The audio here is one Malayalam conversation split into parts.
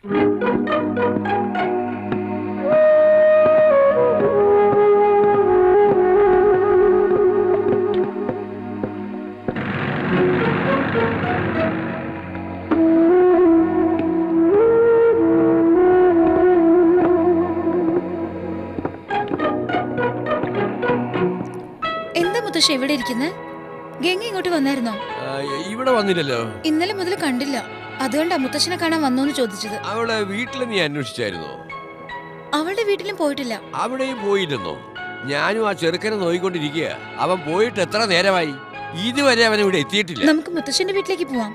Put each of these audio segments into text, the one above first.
എന്താ മുത്തശ്ശ ഇവിടെ ഇരിക്കുന്നത്? ഗംഗ ഇങ്ങോട്ട് വന്നായിരുന്നോ? ഇവിടെ വന്നില്ലല്ലോ. ഇന്നലെ മുതൽ കണ്ടില്ല. അതുകൊണ്ടാ മുത്തശ്ശനെ കാണാൻ വന്നോന്ന് ചോദിച്ചത്. അവളെ വീട്ടിൽ നീ അന്വേഷിച്ചായിരുന്നോ? അവളുടെ വീട്ടിലും പോയിട്ടില്ല. അവിടെയും പോയില്ലെന്നോ? ഞാനും ആ ചെറുക്കനെ നോയിക്കൊണ്ടിരിക്കുക. അവൻ പോയിട്ട് എത്ര നേരമായി? ഇതുവരെ അവൻ ഇവിടെ എത്തിയിട്ടില്ല. നമുക്ക് മുത്തശ്ശന്റെ വീട്ടിലേക്ക് പോവാം.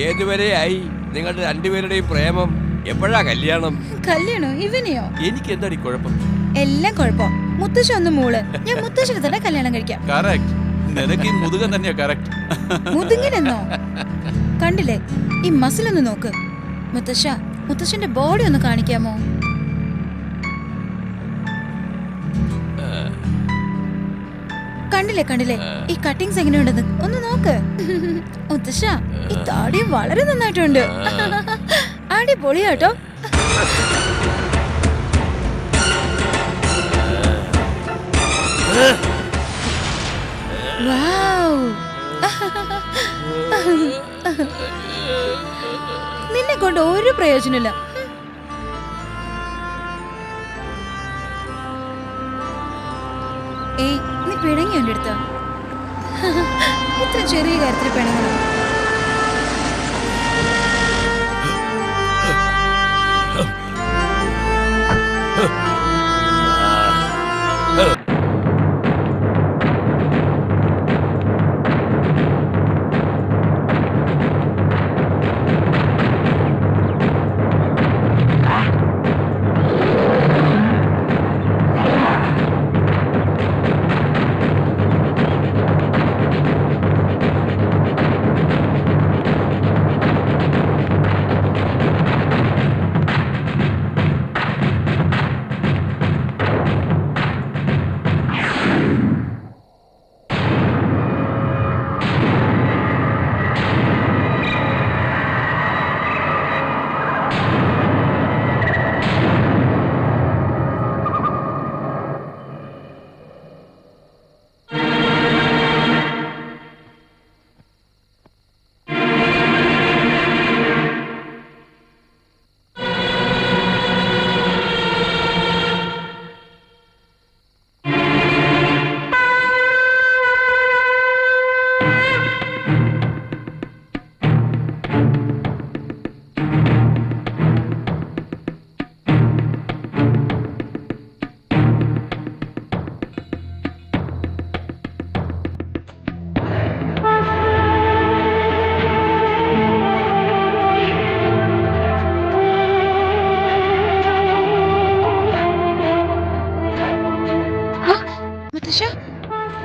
ഏതുവരെയായി നിങ്ങളുടെ രണ്ടുപേരുടെയും പ്രേമം? എപ്പോഴാ കല്യാണം? കല്യാണോ? ഇവനെയോ? എനിക്ക് എന്താടി കുഴപ്പം? എല്ലാം കുഴപ്പം. മുത്തശ്ശ ഒന്ന് മൂള്. ഞാൻ മുത്തശ്ശനെ തന്നെ കല്യാണം കഴിക്കാം. നിനക്ക് ഈ മുതുകൻ തന്നെയാ കറക്റ്റ്. മുതുകിനെന്നോ? കണ്ടില്ലേ, ഈ മസിൽ ഒന്ന് നോക്ക്. മുത്തശ്ശന്റെ ബോഡി ഒന്ന് കാണിക്കാമോ? കണ്ടില്ലേ ഈ കട്ടിങ്സ് എങ്ങനെയുണ്ടെന്ന് ഒന്ന് നോക്ക്. മുത്തശ്ശ, ഈ താടി വളരെ നന്നായിട്ടുണ്ട്. അടിപൊളിയാട്ടോ. നിന്നെ കൊണ്ട് ഒരു പ്രയോജനമില്ല. ഏയ്, നീ പിണങ്ങി എൻ്റെ അടുത്ത്? ഇത്ര ചെറിയ കാര്യത്തിൽ പിണങ്ങണം?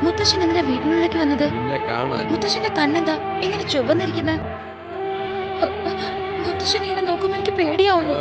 മുത്തശ്ശൻ എന്തിനാ വീട്ടിനുള്ളിലേക്ക് വന്നത്? മുത്തശ്ശന്റെ കണ്ണെന്താ ഇങ്ങനെ ചുവന്നിരിക്കുന്നത്? മുത്തശ്ശൻ ഇങ്ങനെ നോക്കുമ്പോ എനിക്ക് പേടിയാവുന്നു.